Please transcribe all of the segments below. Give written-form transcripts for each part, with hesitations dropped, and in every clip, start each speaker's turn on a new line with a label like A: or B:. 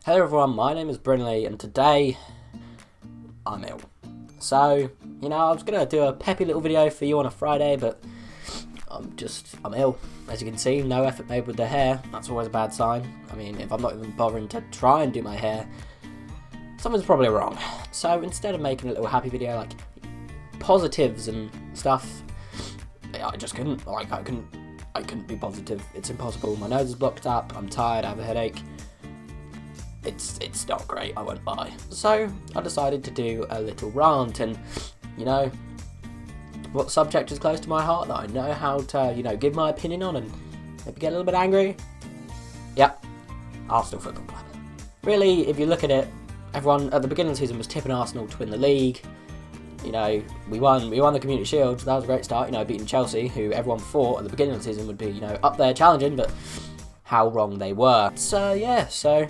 A: Hello everyone, my name is Brinley and today I'm ill. So, I was going to do a peppy little video for you on a Friday, but I'm ill. As you can see, no effort made with the hair. That's always a bad sign. I mean, if I'm not even bothering to try and do my hair, something's probably wrong. So instead of making a little happy video like positives and stuff, I just couldn't. I couldn't be positive. It's impossible. My nose is blocked up. I'm tired. I have a headache. It's not great, I won't lie. So I decided to do a little rant, and what subject is close to my heart that I know how to give my opinion on and maybe get a little bit angry. Yep, Arsenal Football Club. Really, if you look at it, everyone at the beginning of the season was tipping Arsenal to win the league. We won the Community Shield. That was a great start. Beating Chelsea, who everyone thought at the beginning of the season would be up there challenging, but how wrong they were. So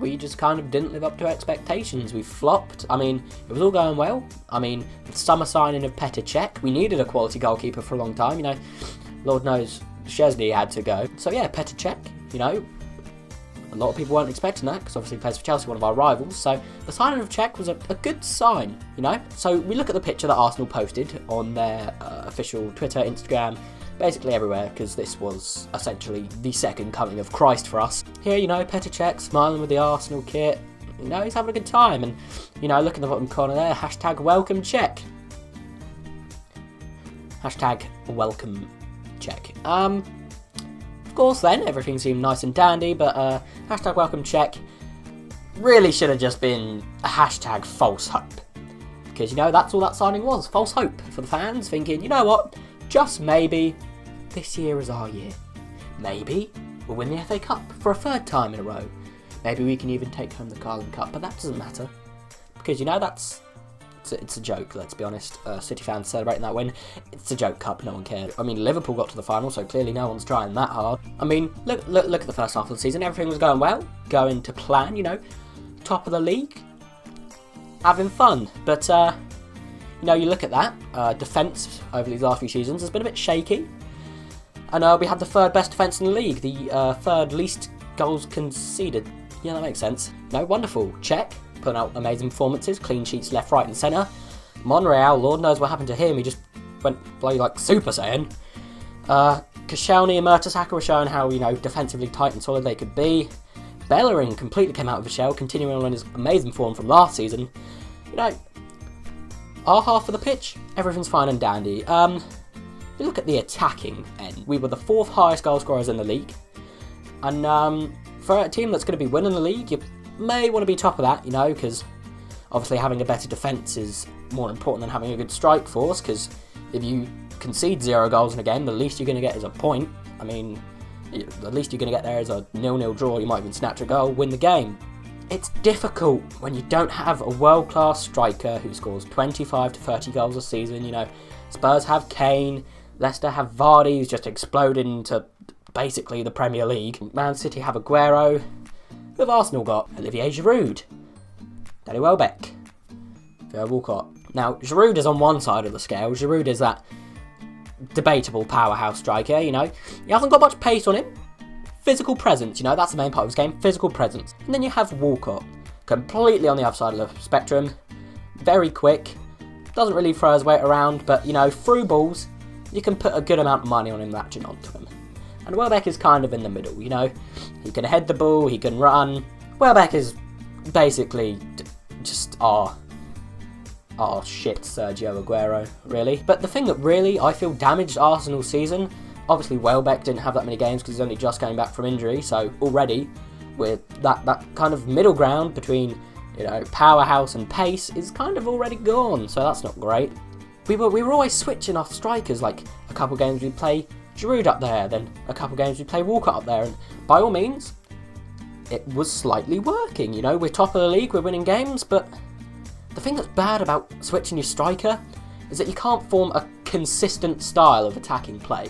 A: we just kind of didn't live up to expectations. We flopped. I mean, it was all going well. I mean, the summer signing of Petr Cech, we needed a quality goalkeeper for a long time. Lord knows Szczesny had to go. So yeah, Petr Cech, a lot of people weren't expecting that because obviously he plays for Chelsea, one of our rivals. So the signing of Cech was a good sign, So we look at the picture that Arsenal posted on their official Twitter, Instagram, basically everywhere, because this was essentially the second coming of Christ for us. Here, Petr Cech smiling with the Arsenal kit. He's having a good time. And, look in the bottom corner there, hashtag welcome Cech. Hashtag welcome Cech. Of course then, everything seemed nice and dandy, but hashtag welcome Cech really should have just been a hashtag false hope. Because, that's all that signing was, false hope for the fans, thinking, you know what, just maybe, this year is our year. Maybe we'll win the FA Cup for a third time in a row. Maybe we can even take home the Carling Cup, but that doesn't matter. Because, it's a joke, let's be honest. City fans celebrating that win, it's a joke cup, no one cared. I mean, Liverpool got to the final, so clearly no one's trying that hard. I mean, look at the first half of the season, everything was going well, going to plan, top of the league, having fun. But, you look at that, defence over these last few seasons has been a bit shaky. And we had the third best defence in the league, the third least goals conceded. Yeah, that makes sense. Wonderful. Cech, putting out amazing performances, clean sheets left, right and centre. Monreal, Lord knows what happened to him, he just went bloody like Super Saiyan. Koscielny and Mertesacker were showing how, defensively tight and solid they could be. Bellerin completely came out of the shell, continuing on his amazing form from last season. Our half of the pitch, everything's fine and dandy. You look at the attacking end, we were the fourth highest goal scorers in the league. And for a team that's going to be winning the league, you may want to be top of that, because obviously having a better defence is more important than having a good strike force, because if you concede 0 goals in a game, the least you're going to get is a point. I mean, the least you're going to get there is a 0-0 draw, you might even snatch a goal, win the game. It's difficult when you don't have a world-class striker who scores 25 to 30 goals a season. Spurs have Kane, Leicester have Vardy, who's just exploded into basically the Premier League. Man City have Aguero. Who have Arsenal got? Olivier Giroud, Danny Welbeck, Theo Walcott. Now, Giroud is on one side of the scale. Giroud is that debatable powerhouse striker, He hasn't got much pace on him. Physical presence, that's the main part of his game, physical presence. And then you have Walcott, completely on the other side of the spectrum, very quick, doesn't really throw his weight around, but, through balls, you can put a good amount of money on him latching onto him. And Welbeck is kind of in the middle, he can head the ball, he can run. Welbeck is basically just our shit Sergio Aguero, really. But the thing that really, I feel, damaged Arsenal's season, obviously Welbeck didn't have that many games because he's only just coming back from injury, so already with that kind of middle ground between, powerhouse and pace is kind of already gone, so that's not great. We were always switching off strikers, like a couple games we'd play Giroud up there, then a couple games we'd play Walcott up there, and by all means, it was slightly working, we're top of the league, we're winning games, but the thing that's bad about switching your striker is that you can't form a consistent style of attacking play.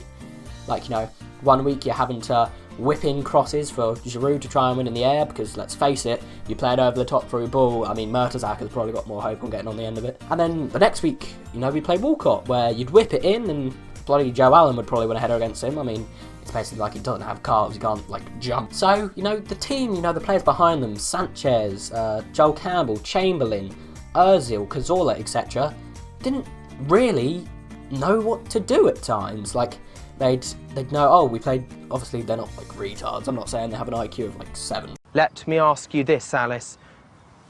A: Like, 1 week you're having to whip in crosses for Giroud to try and win in the air, because let's face it, you play it over the top through ball. I mean, Mertesacker's probably got more hope on getting on the end of it. And then the next week, we play Walcott, where you'd whip it in and bloody Joe Allen would probably win a header against him. I mean, It's basically like he doesn't have calves, he can't like jump. So, you know, the team, you know, the players behind them, Sanchez, Joel Campbell, Chamberlain, Ozil, Cazorla, etc., didn't really know what to do at times. Like, they'd know, oh, we played, obviously they're not like retards, I'm not saying they have an IQ of like 7.
B: Let me ask you this, Alice.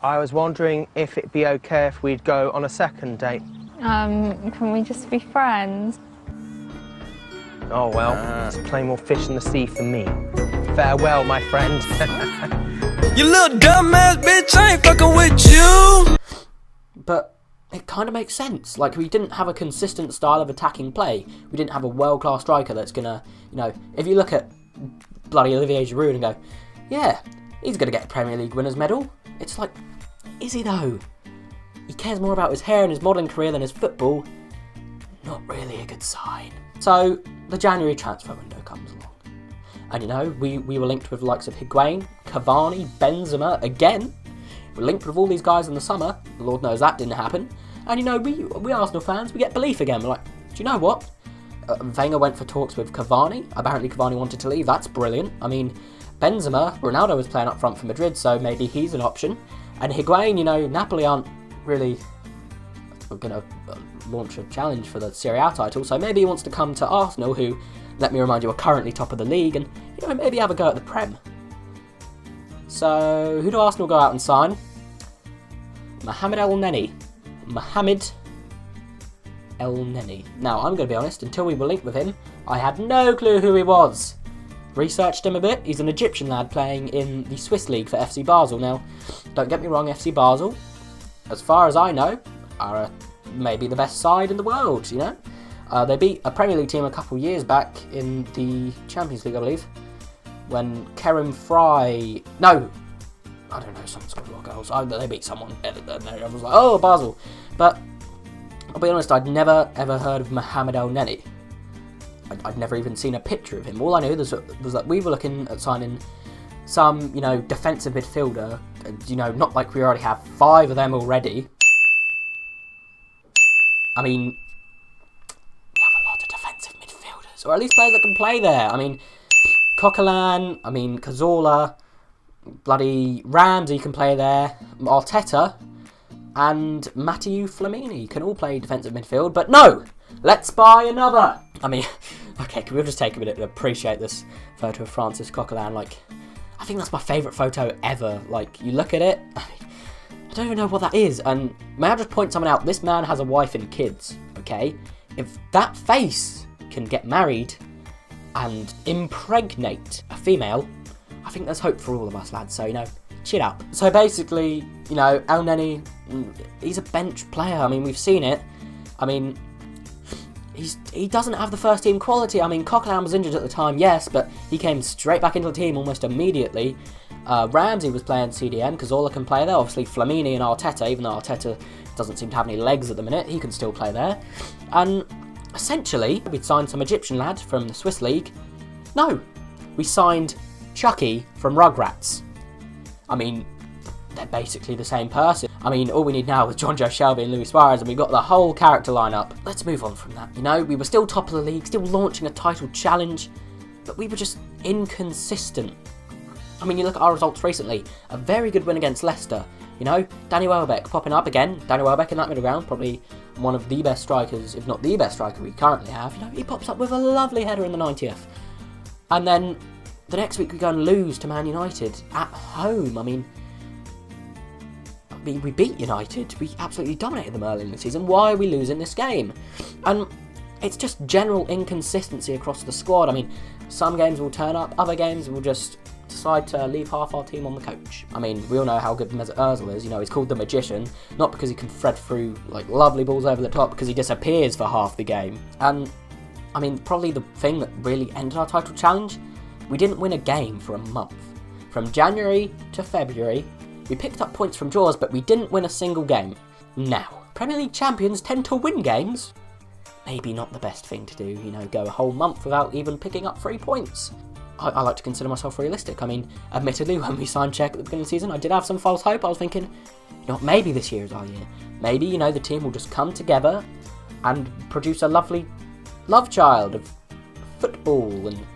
B: I was wondering if it'd be okay if we'd go on a second date.
C: Can we just be friends?
B: Oh, well, there's plenty more fish in the sea for me. Farewell, my friend.
D: You little dumbass bitch, I ain't fucking with you!
A: But it kind of makes sense. Like, we didn't have a consistent style of attacking play. We didn't have a world-class striker that's gonna, you know, if you look at bloody Olivier Giroud and go, yeah, he's gonna get a Premier League winners medal. It's like, is he though? He cares more about his hair and his modelling career than his football. Not really a good sign. So, the January transfer window comes along. And you know, we were linked with the likes of Higuain, Cavani, Benzema, again. We're linked with all these guys in the summer. Lord knows that didn't happen. And you know, we Arsenal fans, we get belief again. We're like, do you know what? Wenger went for talks with Cavani. Apparently Cavani wanted to leave. That's brilliant. I mean, Benzema, Ronaldo was playing up front for Madrid, so maybe he's an option. And Higuain, you know, Napoli aren't really going to launch a challenge for the Serie A title, so maybe he wants to come to Arsenal, who, let me remind you, are currently top of the league, and, you know, maybe have a go at the Prem. So, who do Arsenal go out and sign? Mohamed El Neni. Mohamed El Neni. Now, I'm going to be honest, until we were linked with him, I had no clue who he was. Researched him a bit. He's an Egyptian lad playing in the Swiss league for FC Basel. Now, don't get me wrong, FC Basel, as far as I know, are maybe the best side in the world, you know? They beat a Premier League team a couple years back in the Champions League, I believe, when Kerem Fry... No! I don't know, someone scored a lot of goals. They beat someone better than there. I was like, oh, Basel. But, I'll be honest, I'd never ever heard of Mohamed El Neni. I'd never even seen a picture of him. All I knew was that we were looking at signing some, you know, defensive midfielder. You know, not like we already have 5 of them already. I mean, we have a lot of defensive midfielders, or at least players that can play there. I mean, Coquelin, I mean, Cazorla, bloody Ramsey can play there, Arteta, and Matteo Flamini can all play defensive midfield, but no! Let's buy another! I mean, okay, can we just take a minute to appreciate this photo of Francis Coquelin? Like, I think that's my favourite photo ever. Like, you look at it, I mean, I don't even know what that is, and may I just point someone out, this man has a wife and kids, okay? If that face can get married and impregnate a female, I think there's hope for all of us, lads, so, you know, chill out. So basically, you know, El Neni, he's a bench player. I mean, we've seen it. I mean, he doesn't have the first team quality. I mean, Coquelin was injured at the time, yes, but he came straight back into the team almost immediately. Ramsey was playing CDM, Cazorla can play there. Obviously, Flamini and Arteta, even though Arteta doesn't seem to have any legs at the minute, he can still play there. And essentially, we'd signed some Egyptian lad from the Swiss league. No, we signed Chucky from Rugrats. I mean, they're basically the same person. I mean, all we need now is John Joe Shelby and Luis Suarez, and we've got the whole character lineup. Let's move on from that. You know, we were still top of the league, still launching a title challenge, but we were just inconsistent. I mean, you look at our results recently. A very good win against Leicester. You know, Danny Welbeck popping up again. Danny Welbeck in that middle ground, probably one of the best strikers, if not the best striker we currently have. You know, he pops up with a lovely header in the 90th. And then the next week we go and lose to Man United at home. I mean, we beat United. We absolutely dominated them early in the season. Why are we losing this game? And it's just general inconsistency across the squad. I mean, some games will turn up, other games will just decide to leave half our team on the coach. I mean, we all know how good Mesut Ozil is. You know, he's called the Magician, not because he can thread through like lovely balls over the top, because he disappears for half the game. And I mean, probably the thing that really ended our title challenge, we didn't win a game for a month. From January to February, we picked up points from draws, but we didn't win a single game. Now, Premier League champions tend to win games. Maybe not the best thing to do, you know, go a whole month without even picking up 3 points. I like to consider myself realistic. I mean, admittedly, when we signed Czech at the beginning of the season, I did have some false hope. I was thinking, you know, maybe this year is our year. Maybe, you know, the team will just come together and produce a lovely love child of football and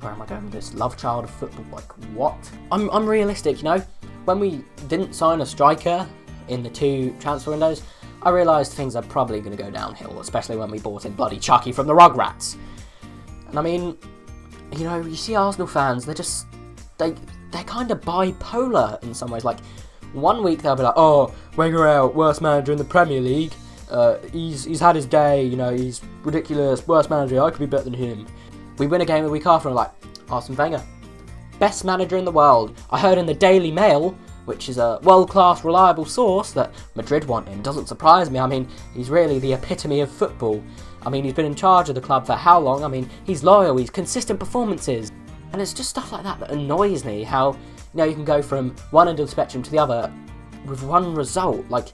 A: where am I going with this? Love child of football, like what? I'm realistic, you know? When we didn't sign a striker in the 2 transfer windows, I realised things are probably going to go downhill, especially when we bought in bloody Chucky from the Rugrats. And I mean, you know, you see Arsenal fans, they're kind of bipolar in some ways. Like, one week they'll be like, oh, Wenger out, worst manager in the Premier League. He's had his day, you know, he's ridiculous, worst manager, I could be better than him. We win a game the week after and we're like, Arsene Wenger, best manager in the world. I heard in the Daily Mail, which is a world-class, reliable source, that Madrid want him. Doesn't surprise me. I mean, he's really the epitome of football. I mean, he's been in charge of the club for how long? I mean, he's loyal, he's consistent performances. And it's just stuff like that annoys me, how, you know, you can go from one end of the spectrum to the other with one result. Like,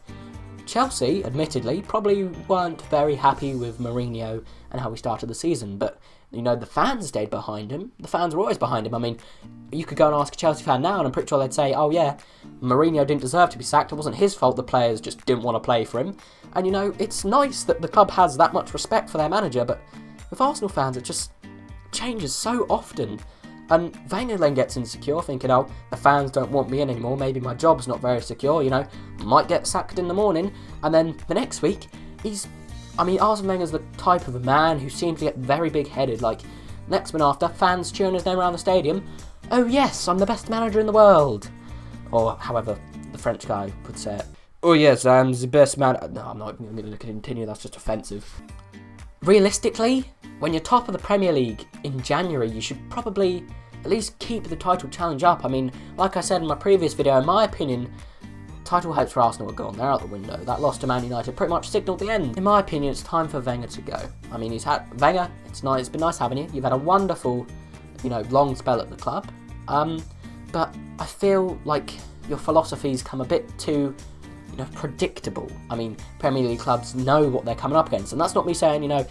A: Chelsea, admittedly, probably weren't very happy with Mourinho and how he started the season, but, you know, the fans stayed behind him. The fans were always behind him. I mean, you could go and ask a Chelsea fan now, and I'm pretty sure they'd say, oh yeah, Mourinho didn't deserve to be sacked. It wasn't his fault. The players just didn't want to play for him. And, you know, it's nice that the club has that much respect for their manager, but with Arsenal fans, it just changes so often. And Wenger then gets insecure, thinking, oh, the fans don't want me in anymore. Maybe my job's not very secure, you know. Might get sacked in the morning. And then the next week, Arsene Wenger's the type of a man who seems to get very big-headed. Like, next one after, fans cheering his name around the stadium. Oh yes, I'm the best manager in the world. Or however the French guy would say it. Oh yes, I'm the best man. No, I'm not even going to continue, that's just offensive. Realistically, when you're top of the Premier League in January, you should probably at least keep the title challenge up. I mean, like I said in my previous video, in my opinion, title hopes for Arsenal are gone. They're out the window. That loss to Man United pretty much signalled the end. In my opinion, it's time for Wenger to go. I mean, Wenger, it's been nice having you. You've had a wonderful, you know, long spell at the club. But I feel like your philosophies come a bit too, you know, predictable. I mean, Premier League clubs know what they're coming up against, and that's not me saying, you know,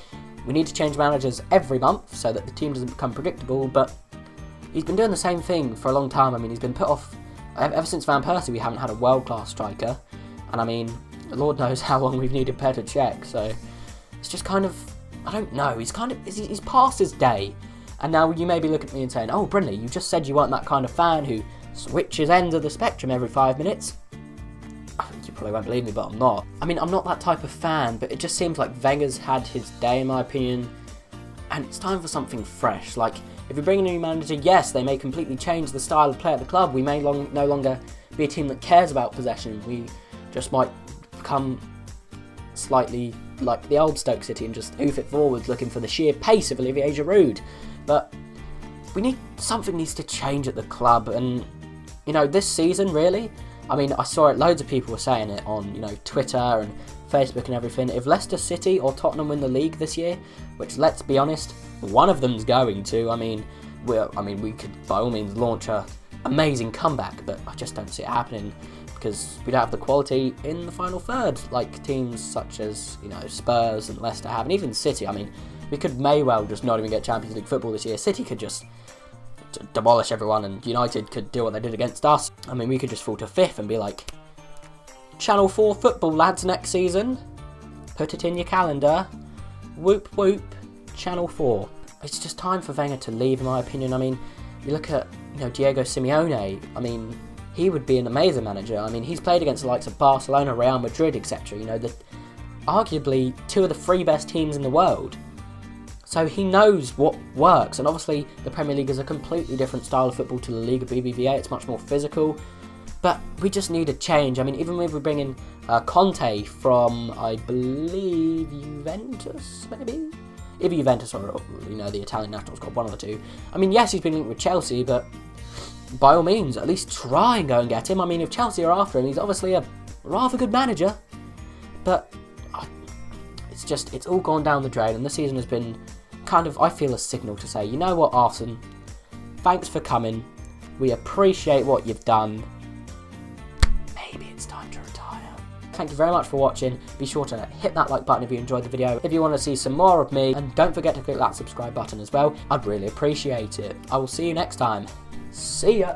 A: we need to change managers every month so that the team doesn't become predictable, but he's been doing the same thing for a long time. I mean, he's been put off ever since Van Persie. We haven't had a world-class striker, and I mean, Lord knows how long we've needed Petr Cech, so it's just kind of, I don't know, he's past his day. And now you may be looking at me and saying, oh, Brindley, you just said you weren't that kind of fan who switches ends of the spectrum every 5 minutes. You probably won't believe me, but I'm not. I mean, I'm not that type of fan, but it just seems like Wenger's had his day, in my opinion, and it's time for something fresh. Like, if we bring in a new manager, yes, they may completely change the style of play at the club. We may no longer be a team that cares about possession. We just might become slightly like the old Stoke City and just hoof it forwards, looking for the sheer pace of Olivier Giroud. But something needs to change at the club, and, you know, this season, really, I mean, I saw it, loads of people were saying it on, you know, Twitter and Facebook and everything. If Leicester City or Tottenham win the league this year, which, let's be honest, one of them's going to, I mean, we could by all means launch a amazing comeback, but I just don't see it happening because we don't have the quality in the final third, like teams such as, you know, Spurs and Leicester have, and even City. I mean, we may well just not even get Champions League football this year. City could just demolish everyone, and United could do what they did against us. I mean, we could just fall to 5th and be like, Channel 4 football, lads, next season. Put it in your calendar. Whoop whoop, Channel 4. It's just time for Wenger to leave, in my opinion. I mean, you look at, you know, Diego Simeone. I mean, he would be an amazing manager. I mean, he's played against the likes of Barcelona, Real Madrid, etc. You know, arguably 2 of the 3 best teams in the world. So he knows what works, and obviously the Premier League is a completely different style of football to the Liga BBVA. It's much more physical, but we just need a change. I mean, even if we bring in Conte from, I believe, Juventus, maybe? Either Juventus or, you know, the Italian national squad, one of the two. I mean, yes, he's been linked with Chelsea, but by all means, at least try and go and get him. I mean, if Chelsea are after him, he's obviously a rather good manager, but it's all gone down the drain, and this season has been kind of, I feel, a signal to say, you know what, Arsene, thanks for coming, we appreciate what you've done, maybe it's time to retire. Thank you very much for watching. Be sure to hit that like button if you enjoyed the video, if you want to see some more of me, and don't forget to click that subscribe button as well. I'd really appreciate it. I will see you next time. See ya!